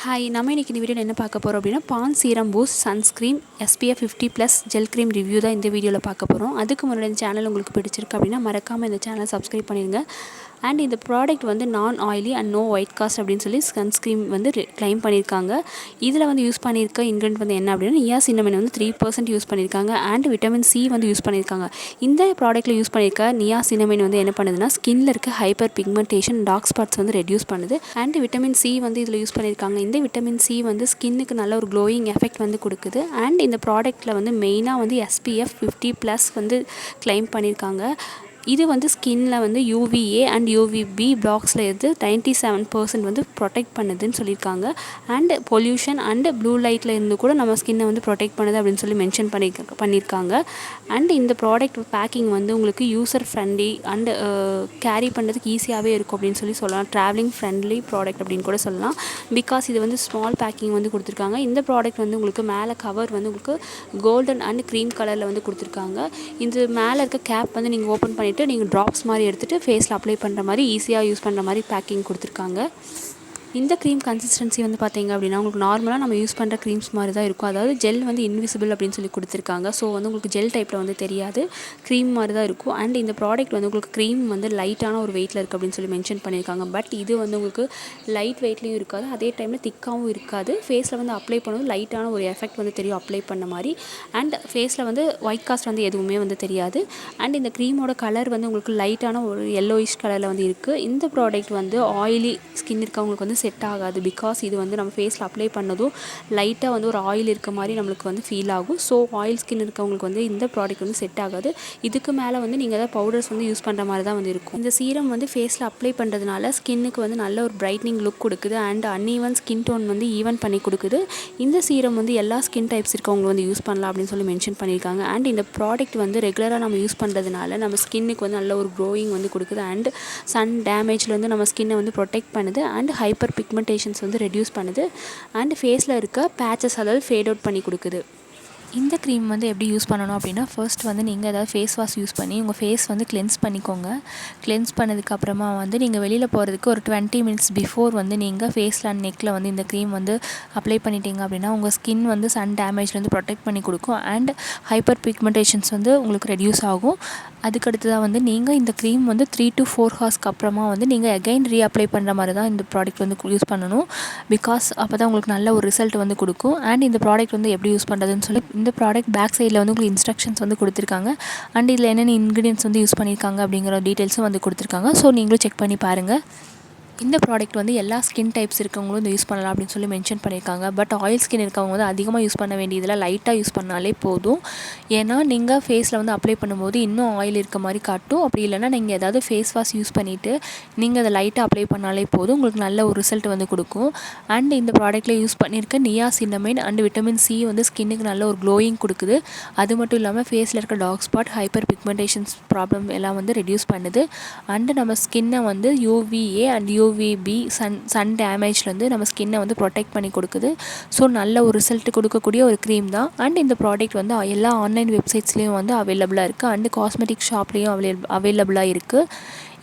Hi, நம்ம இன்றைக்கி இந்த வீடியோவில் என்ன பார்க்க போகிறோம் அப்படின்னா bond serum boost sunscreen SPF 50+ gel cream review தான் இந்த வீடியோவில் பார்க்க போகிறோம். அதுக்கு முன்னாடி இந்த சேனல் உங்களுக்கு பிடிச்சிருக்கு அப்படின்னா மறக்காமல் இந்த சேனலை சப்ஸ்கிரைப் பண்ணிடுங்க. அண்ட் இந்த ப்ராடக்ட் வந்து நான் oily and no white cast அப்படின்னு சொல்லி சன்ஸ்க்ரீன் வந்து கிளைம் பண்ணியிருக்காங்க. இதில் வந்து யூஸ் பண்ணியிருக்க இன்க்ரீடியன்ட் வந்து என்ன அப்படின்னா நியாசினமைன் வந்து 3% யூஸ் பண்ணியிருக்காங்க அண்ட் விட்டமின் C வந்து யூஸ் பண்ணியிருக்காங்க. இந்த ப்ராடக்ட்டில் யூஸ் பண்ணியிருக்க நியாசினமைன் வந்து என்ன பண்ணுதுன்னா ஸ்கின்ல இருக்க ஹைப்பர் பிக்மெண்டேஷன் டார்க் ஸ்பாட்ஸ் வந்து ரெடியூஸ் பண்ணுது. அண்ட் விட்டமின் C வந்து இதில் யூஸ் பண்ணியிருக்காங்க. இந்த விட்டமின் C வந்து ஸ்கின்னுக்கு நல்ல ஒரு க்ளோயிங் எஃபெக்ட் வந்து கொடுக்குது. அண்ட் இந்த ப்ராடக்ட்டில் வந்து மெயினாக வந்து SPF 50+ வந்து கிளைம் பண்ணியிருக்காங்க. இது வந்து ஸ்கின்னில் வந்து UVA அண்ட் UVB பிளாக்ஸில் இருந்து 97% வந்து ப்ரொடெக்ட் பண்ணுதுன்னு சொல்லியிருக்காங்க. அண்ட் பொல்யூஷன் அண்ட் ப்ளூ லைட்டில் இருந்து கூட நம்ம ஸ்கின்னை வந்து ப்ரொடெக்ட் பண்ணுது அப்படின்னு சொல்லி மென்ஷன் பண்ணியிருக்காங்க. அண்ட் இந்த ப்ராடக்ட் பேக்கிங் வந்து உங்களுக்கு யூசர் ஃப்ரெண்ட்லி அண்ட் கேரி பண்ணுறதுக்கு ஈஸியாகவே இருக்கும் அப்படின்னு சொல்லலாம். ட்ராவலிங் ஃப்ரெண்ட்லி ப்ராடக்ட் அப்படின்னு கூட சொல்லலாம். பிகாஸ் இது வந்து ஸ்மால் பேக்கிங் வந்து கொடுத்துருக்காங்க. இந்த ப்ராடக்ட் வந்து உங்களுக்கு மேலே கவர் வந்து உங்களுக்கு கோல்டன் அண்ட் க்ரீம் கலரில் வந்து கொடுத்துருக்காங்க. இந்த மேலே இருக்க கேப் வந்து நீங்கள் ஓப்பன் பண்ணி நீங்கள் ட்ராப்ஸ் மாதிரி எடுத்துகிட்டு ஃபேஸில் அப்ளை பண்ணுற மாதிரி ஈஸியாக யூஸ் பண்ணுற மாதிரி பேக்கிங் கொடுத்துருக்காங்க. இந்த க்ரீம் கன்சிஸ்டன்சி வந்து பார்த்திங்க அப்படின்னா உங்களுக்கு நார்மலாக நம்ம யூஸ் பண்ணுற க்ரீம்ஸ் மாதிரி தான் இருக்கும். அதாவது ஜெல் வந்து இன்விசிபிள் அப்படின்னு சொல்லி கொடுத்துருக்காங்க. ஸோ வந்து உங்களுக்கு ஜெல் டைப்பில் வந்து தெரியாது, க்ரீம் மாதிரி தான் இருக்கும். அண்ட் இந்த ப்ராடக்ட் வந்து உங்களுக்கு க்ரீம் வந்து லைட்டான ஒரு வெயிட்டில் இருக்குது அப்படின்னு சொல்லி மென்ஷன் பண்ணியிருக்காங்க. பட் இது வந்து உங்களுக்கு லைட் வெயிட்லேயும் இருக்காது, அதே டைமில் திக்காகவும் இருக்காது. ஃபேஸில் வந்து அப்ளை பண்ணும்போது லைட்டான ஒரு எஃபெக்ட் வந்து தெரியும் அப்ளை பண்ண மாதிரி. அண்ட் ஃபேஸில் வந்து ஒயிட் காஸ்ட் வந்து எதுவுமே வந்து தெரியாது. அண்ட் இந்த க்ரீமோட கலர் வந்து உங்களுக்கு லைட்டான ஒரு yellowish கலரில் வந்து இருக்குது. இந்த ப்ராடக்ட் வந்து ஆயிலி ஸ்கின் இருக்கவங்களுக்கு வந்து செட் ஆகாது. பிகாஸ் இது வந்து நம்ம ஃபேஸில் அப்ளை பண்ணதும் லைட்டாக வந்து ஒரு ஆயில் இருக்க மாதிரி நம்மளுக்கு வந்து ஃபீல் ஆகும். ஸோ ஆயில் ஸ்கின் இருக்கவங்களுக்கு வந்து இந்த ப்ராடக்ட் வந்து செட் ஆகாது. இதுக்கு மேலே வந்து நீங்கள் ஏதாவது பவுடர்ஸ் வந்து யூஸ் பண்ணுற மாதிரி தான் வந்து இருக்கும். இந்த சீரம் வந்து ஃபேஸில் அப்ளை பண்ணுறதுனால ஸ்கின்னுக்கு வந்து நல்ல ஒரு பிரைட்னிங் லுக் கொடுக்குது அண்ட் அன்ஈவன் ஸ்கின் டோன் வந்து ஈவன் பண்ணி கொடுக்குது. இந்த சீரம் வந்து எல்லா ஸ்கின் டைப்ஸ் இருக்கவங்க வந்து யூஸ் பண்ணலாம் அப்படின்னு சொல்லி மென்ஷன் பண்ணியிருக்காங்க. அண்ட் இந்த ப்ராடக்ட் வந்து ரெகுலராக நம்ம யூஸ் பண்ணுறதுனால நம்ம ஸ்கின்னுக்கு வந்து நல்ல ஒரு க்ளோயிங் வந்து கொடுக்குது. அண்ட் சன் டேமேஜில் வந்து நம்ம ஸ்கின்னை வந்து ப்ரொடெக்ட் பண்ணுது. அண்ட் ஹைப்பர் பிக்மெண்டேஷன்ஸ் வந்து ரெடியூஸ் பண்ணுது. அண்ட் ஃபேஸில் இருக்க பேச்சஸ் அதாவது ஃபேட் அவுட் பண்ணி கொடுக்குது. இந்த க்ரீம் வந்து எப்படி யூஸ் பண்ணணும் அப்படின்னா ஃபர்ஸ்ட் வந்து நீங்கள் ஏதாவது ஃபேஸ் வாஷ் யூஸ் பண்ணி உங்கள் ஃபேஸ் வந்து கிளென்ஸ் பண்ணிக்கோங்க. கிளென்ஸ் பண்ணதுக்கப்புறமா வந்து நீங்கள் வெளியில் போகிறதுக்கு ஒரு 20 மினிட்ஸ் பிஃபோர் வந்து நீங்கள் ஃபேஸில் அண்ட் நெக்கில் வந்து இந்த க்ரீம் வந்து அப்ளை பண்ணிட்டீங்க அப்படின்னா உங்கள் ஸ்கின் வந்து சன் டேமேஜ்லேருந்து ப்ரொடெக்ட் பண்ணி கொடுக்கும். அண்ட் ஹைப்பர் பிக்மெண்டேஷன்ஸ் வந்து உங்களுக்கு ரெடியூஸ் ஆகும். அதுக்கடுத்ததாக வந்து நீங்கள் இந்த க்ரீம் வந்து 3 to 4 ஹவர்ஸ்க்கு அப்புறமா வந்து நீங்கள் அகைன் ரீஅப்ளை பண்ணுற மாதிரி தான் இந்த ப்ராடக்ட் வந்து யூஸ் பண்ணணும். பிகாஸ் அப்போ தான் உங்களுக்கு நல்ல ஒரு ரிசல்ட் வந்து கொடுக்கும். அண்ட் இந்த ப்ராடக்ட் வந்து எப்படி யூஸ் பண்ணுறதுன்னு சொல்லி இந்த ப்ராடக்ட் பேக் சைடில் வந்து உங்களுக்கு இன்ஸ்ட்ரக்ஷன்ஸ் வந்து கொடுத்துருக்காங்க. அண்ட் இதில் என்னென்ன இன்க்ரீடியன்ட்ஸ் வந்து யூஸ் பண்ணியிருக்காங்க அப்படிங்கிற டீட்டெயில்ஸும் வந்து கொடுத்துருக்காங்க. ஸோ நீங்களும் செக் பண்ணி பாருங்கள். இந்த ப்ராடக்ட் வந்து எல்லா ஸ்கின் டைப்ஸ் இருக்கவங்களும் இந்த யூஸ் பண்ணலாம் அப்படின்னு சொல்லி மென்ஷன் பண்ணியிருக்காங்க. பட் ஆயில் ஸ்கின் இருக்கவங்க வந்து அதிகமாக யூஸ் பண்ண வேண்டியதில் லைட்டாக யூஸ் பண்ணாலே போதும். ஏன்னா நீங்கள் ஃபேஸில் வந்து அப்ளை பண்ணும்போது இன்னும் ஆயில் இருக்க மாதிரி காட்டும். அப்படி இல்லைனா நீங்கள் ஏதாவது ஃபேஸ் வாஷ் யூஸ் பண்ணிவிட்டு நீங்கள் அதை லைட்டாக அப்ளை பண்ணாலே போதும், உங்களுக்கு நல்ல ஒரு ரிசல்ட் வந்து கொடுக்கும். அண்ட் இந்த ப்ராடக்ட்டில் யூஸ் பண்ணியிருக்க நியாசினமைன் அண்ட் விட்டமின் C வந்து ஸ்கின்னுக்கு நல்ல ஒரு க்ளோயிங் கொடுக்குது. அது மட்டும் இல்லாமல் ஃபேஸில் இருக்க dark spot hyperpigmentations problem எல்லாம் வந்து ரெடியூஸ் பண்ணுது. அண்டு நம்ம ஸ்கின்னை வந்து UVA அண்ட் UVB சன் டேமேஜ்லேருந்து நம்ம ஸ்கின்னை வந்து ப்ரொடெக்ட் பண்ணி கொடுக்குது. ஸோ நல்ல ஒரு ரிசல்ட் கொடுக்கக்கூடிய ஒரு க்ரீம் தான். அண்ட் இந்த ப்ராடக்ட் வந்து எல்லா ஆன்லைன் வெப்சைட்ஸ்லேயும் வந்து அவைலபிளாக இருக்குது. அண்டு காஸ்மெட்டிக் ஷாப்லேயும் அவைலபிளாக இருக்குது.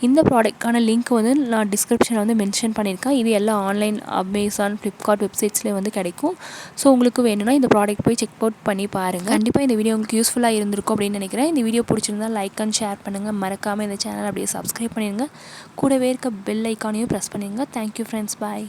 இந்த ப்ராடக்ட்கான லிங்க் வந்து நான் டிஸ்கிரிப்ஷனில் வந்து மென்ஷன் பண்ணியிருக்கேன். இது எல்லா ஆன்லைன் அமேசான், ஃப்ளிப்கார்ட் வெப்சைட்ஸ்லேயும் வந்து கிடைக்கும். ஸோ உங்களுக்கு வேணும்னா இந்த ப்ராடக்ட் போய் செக் அவுட் பண்ணி பாருங்கள். கண்டிப்பாக இந்த வீடியோ உங்களுக்கு யூஸ்ஃபுல்லாக இருந்திருக்கும் அப்படின்னு நினைக்கிறேன். இந்த வீடியோ பிடிச்சிருந்தா லைக் அண்ட் ஷேர் பண்ணுங்கள். மறக்காமல் இந்த சேனல் அப்படியே சப்ஸ்கிரைப் பண்ணிடுங்க. கூடவே இருக்க பெல் ஐக்கானையும் ப்ரெஸ் பண்ணிடுங்க. தேங்க்யூ ஃப்ரெண்ட்ஸ், பாய்.